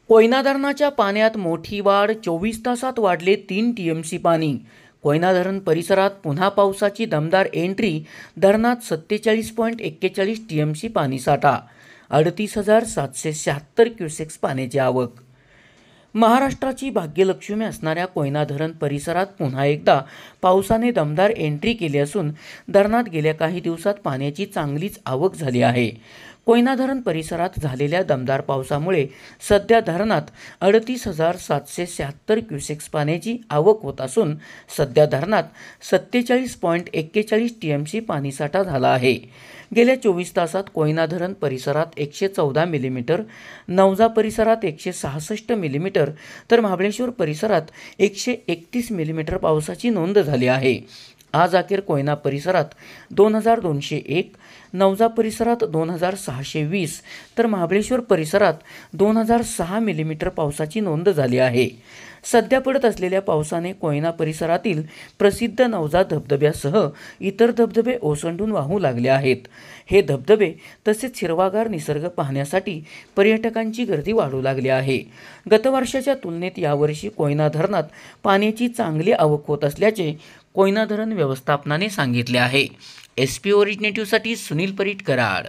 कोयना धरणाच्या पाण्यात मोठी वाढ, 24 तासात वाढले 3 टीएमसी पाणी। कोयना धरण परिसरात पुन्हा पावसाची दमदार एंट्री, धरणात 47.41 टीएमसी पाणीसाठा, 38,776 क्युसेक्स पाण्याची आवक। महाराष्ट्राची भाग्यलक्ष्मी असणाऱ्या कोयना धरण परिसरात पुन्हा एकदा पावसाने दमदार एंट्री केली असून धरणात गेल्या काही दिवसात पाण्याची चांगलीच आवक झाली आहे। कोयना धरण परिसरात झालेल्या दमदार पावसामुळे सध्या धरणात 38,776 क्युसेक्स पाण्याची आवक होत असून सध्या धरणात 47.41 टीएमसी पाणीसाठा झाला आहे। गेल्या 24 तासात कोयना धरण परिसरात 114 मिलीमीटर, नवजा परिसरात 166 मिलीमीटर तर महाबळेश्वर परिसरात 131 मिलीमीटर पावसाची नोंद झाली आहे। आज अखेर कोयना परिसरात 2201, नवजा परिसरात 2620 तर महाबळेश्वर परिसरात 2006 मिलीमीटर पावसाची नोंद झाली आहे। सध्या पडत असलेल्या पावसाने कोयना परिसरातील प्रसिद्ध नवजा धबधब्यासह इतर धबधबे ओसंडून वाहू लागले आहेत। हे धबधबे तसेच हिरवागार निसर्ग पाहण्यासाठी पर्यटकांची गर्दी वाढू लागली आहे। गत वर्षाच्या तुलनेत यावर्षी कोयना धरणात पाण्याची चांगली आवक होत असल्याचे कोयना धरण व्यवस्थापनाने सांगितले आहे। SP ओरिजिनेटिव्हसाठी सुनील परीट, कराड।